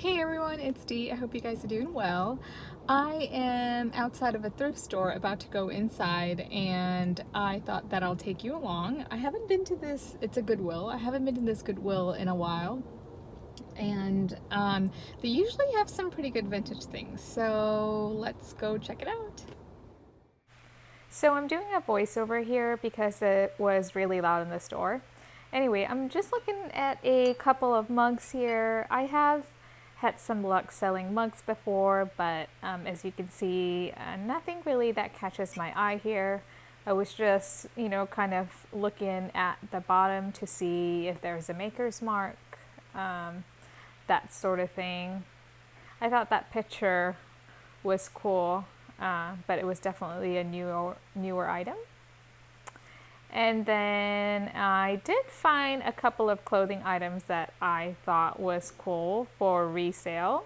Hey everyone, it's Dee. I hope you guys are doing well. I am outside of a thrift store about to go inside, and I thought that I'll take you along. I haven't been to this, it's a Goodwill. I haven't been to this Goodwill in a while, and they usually have some pretty good vintage things. So let's go check it out. So I'm doing a voiceover here because it was really loud in the store. Anyway, I'm just looking at a couple of mugs here. I have had some luck selling mugs before, but as you can see, nothing really that catches my eye here. I was just, kind of looking at the bottom to see if there's a maker's mark, that sort of thing. I thought that picture was cool, but it was definitely a newer item. And then I did find a couple of clothing items that I thought was cool for resale.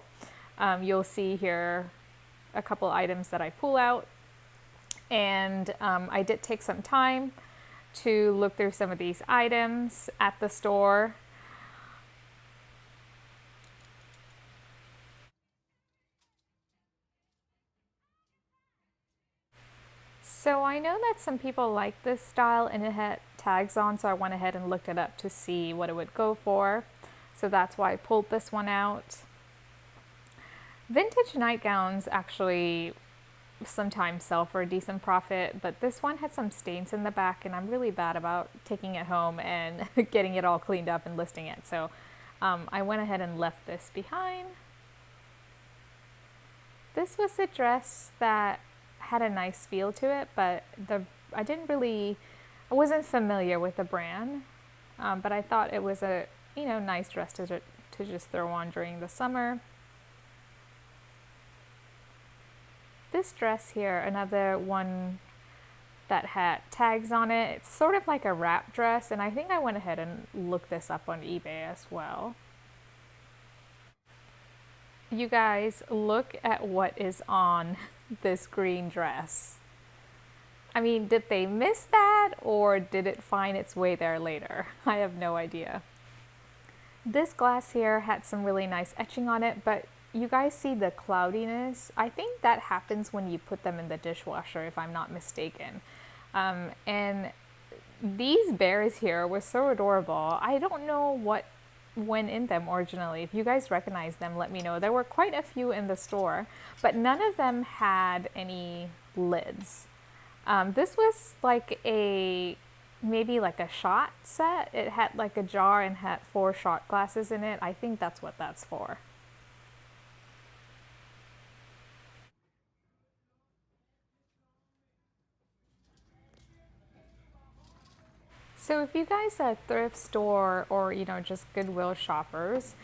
You'll see here a couple items that I pull out. And I did take some time to look through some of these items at the store. So I know that some people like this style and it had tags on, so I went ahead and looked it up to see what it would go for. So that's why I pulled this one out. Vintage nightgowns actually sometimes sell for a decent profit, but this one had some stains in the back, and I'm really bad about taking it home and getting it all cleaned up and listing it. So I went ahead and left this behind. This was a dress that had a nice feel to it, but I wasn't familiar with the brand, but I thought it was a nice dress to just throw on during the summer. This dress here, another one that had tags on it. It's sort of like a wrap dress, and I think I went ahead and looked this up on eBay as well. You guys, look at what is on this green dress. I mean, did they miss that, or did it find its way there later? I have no idea. This glass here had some really nice etching on it, but you guys see the cloudiness? I think that happens when you put them in the dishwasher, if I'm not mistaken. And these bears here were so adorable. I don't know what went in them originally. If you guys recognize them, let me know. There were quite a few in the store, but none of them had any lids. This was like maybe like a shot set. It had like a jar and had 4 shot glasses in it. I think that's what that's for. So if you guys are thrift store or just Goodwill shoppers,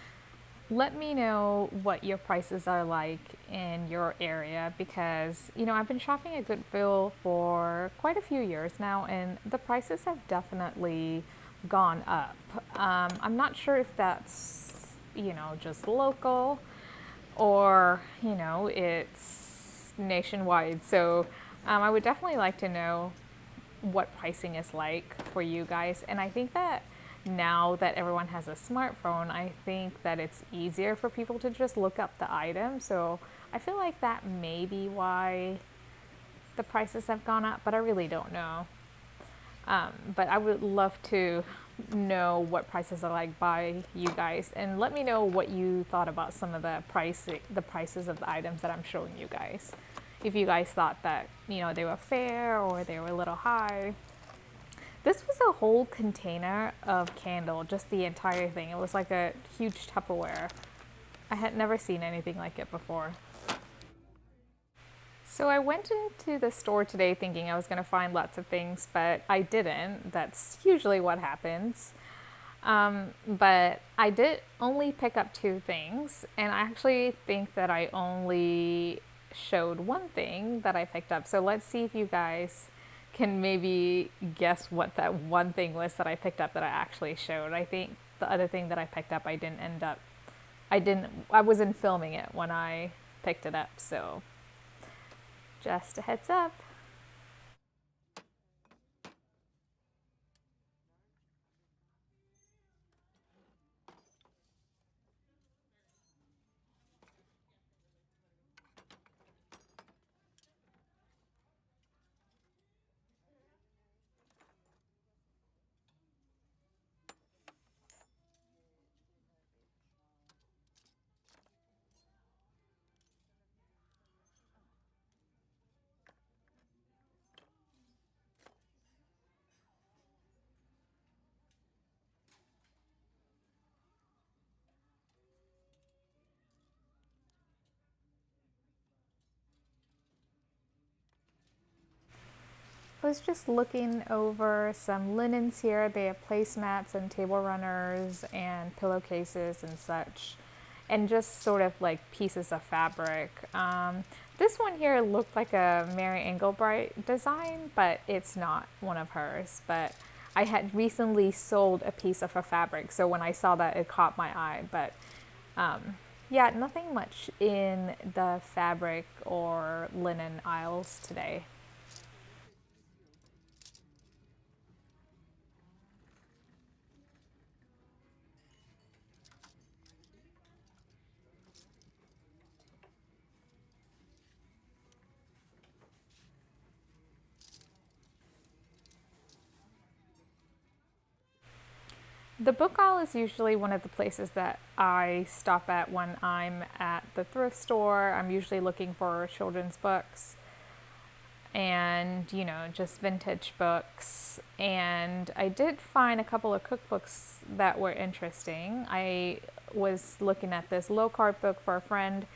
let me know what your prices are like in your area, because I've been shopping at Goodwill for quite a few years now, and the prices have definitely gone up. I'm not sure if that's just local, or it's nationwide. So I would definitely like to know what pricing is like for you guys. And I think that now that everyone has a smartphone, I think that it's easier for people to just look up the item. So I feel like that may be why the prices have gone up, but I really don't know. But I would love to know what prices are like by you guys, and let me know what you thought about some of the prices of the items that I'm showing you guys. If you guys thought that they were fair or they were a little high. This was a whole container of candle, just the entire thing. It was like a huge Tupperware. I had never seen anything like it before. So I went into the store today thinking I was going to find lots of things, but I didn't. That's usually what happens. But I did only pick up 2 things, and I actually think that I only showed one thing that I picked up. So let's see if you guys can maybe guess what that one thing was that I picked up that I actually showed. I think the other thing that I picked up, I wasn't filming it when I picked it up, so just a heads up. was just looking over some linens here. They have placemats and table runners and pillowcases and such, and just sort of like pieces of fabric. This one here looked like a Mary Engelbreit design, but it's not one of hers. But I had recently sold a piece of her fabric, so when I saw that, it caught my eye. But yeah, nothing much in the fabric or linen aisles today. The book aisle is usually one of the places that I stop at when I'm at the thrift store. I'm usually looking for children's books and, you know, just vintage books. And I did find a couple of cookbooks that were interesting. I was looking at this low carb book for a friend,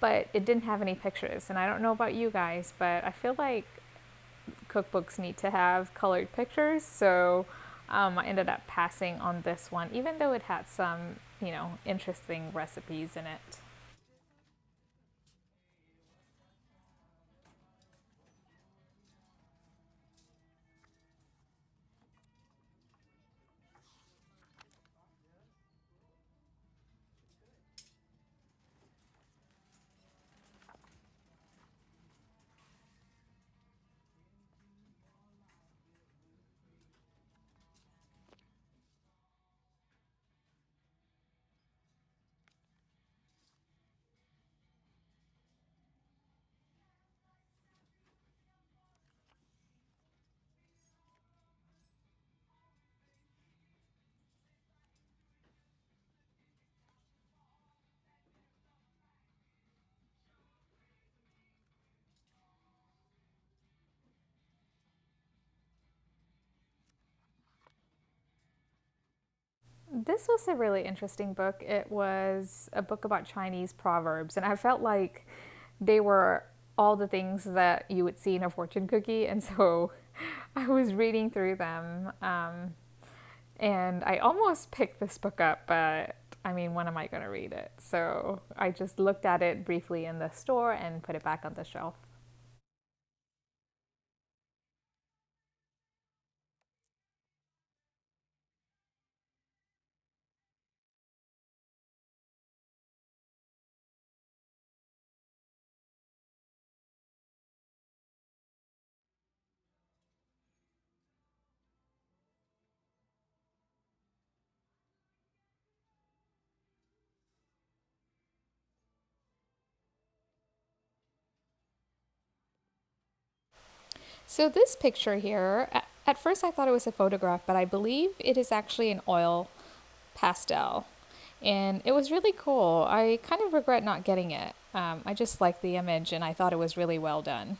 but it didn't have any pictures. And I don't know about you guys, but I feel like cookbooks need to have colored pictures. So I ended up passing on this one, even though it had some, you know, interesting recipes in it. This was a really interesting book. It was a book about Chinese proverbs, and I felt like they were all the things that you would see in a fortune cookie, and so I was reading through them, and I almost picked this book up, but I mean, when am I going to read it? So I just looked at it briefly in the store and put it back on the shelf. So this picture here, at first I thought it was a photograph, but I believe it is actually an oil pastel. And it was really cool. I kind of regret not getting it. I just liked the image and I thought it was really well done.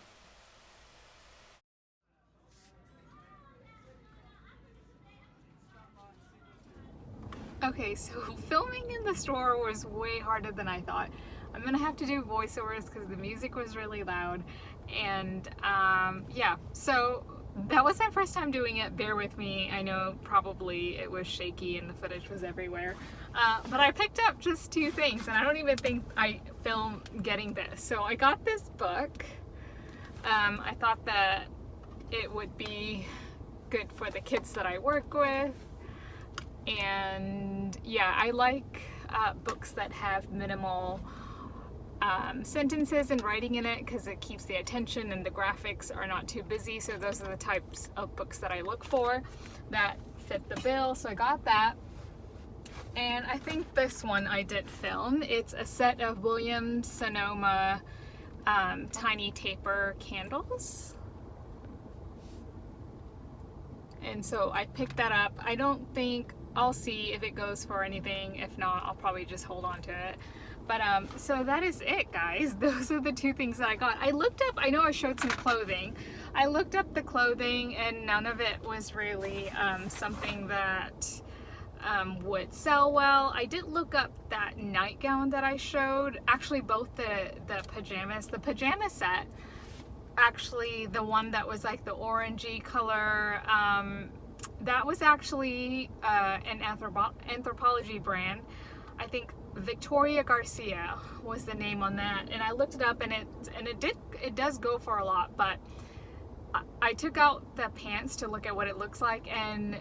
Okay, so filming in the store was way harder than I thought. I'm gonna have to do voiceovers because the music was really loud. And yeah, so that was my first time doing it. Bear with me. I know probably it was shaky and the footage was everywhere. But I picked up just two things, and I don't even think I filmed getting this. So I got this book. I thought that it would be good for the kids that I work with. And yeah, I like books that have minimal sentences and writing in it because it keeps the attention and the graphics are not too busy. So those are the types of books that I look for that fit the bill. So I got that. And I think this one I did film. It's a set of Williams Sonoma tiny taper candles. And so I picked that up. I don't think, I'll see if it goes for anything. If not, I'll probably just hold on to it. But so that is it, guys. Those are the two things that I got. I looked up, I know I showed some clothing. I looked up the clothing and none of it was really something that would sell well. I did look up that nightgown that I showed. Actually, both the pajamas. The pajama set actually the one that was like the orangey color. That was actually an anthropology brand. I think Victoria Garcia was the name on that, and I looked it up, and it does go for a lot. But I took out the pants to look at what it looks like, and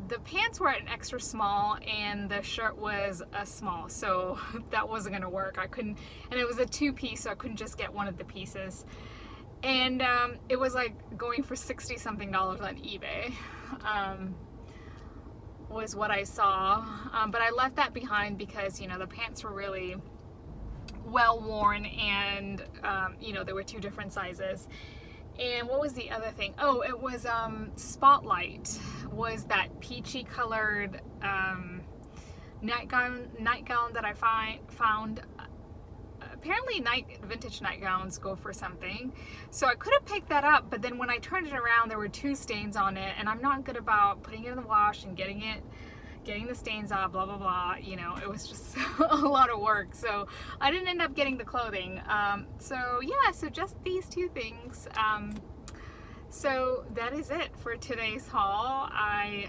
the pants were an extra small and the shirt was a small, so that wasn't gonna work. I couldn't, and it was a two-piece, so I couldn't just get one of the pieces. And it was like going for $60 something on eBay, was what I saw. But I left that behind because, you know, the pants were really well worn, and you know, there were two different sizes. And what was the other thing? Oh, it was Spotlight, was that peachy colored nightgown that I found. Apparently vintage nightgowns go for something, so I could have picked that up, but then when I turned it around there were two stains on it, and I'm not good about putting it in the wash and getting the stains off, blah blah blah, you know. It was just a lot of work, so I didn't end up getting the clothing. So yeah, so just these two things. So that is it for today's haul. I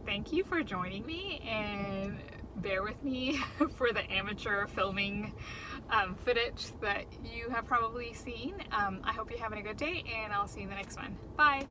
thank you for joining me, and bear with me for the amateur filming footage that you have probably seen. I hope you're having a good day, and I'll see you in the next one. Bye!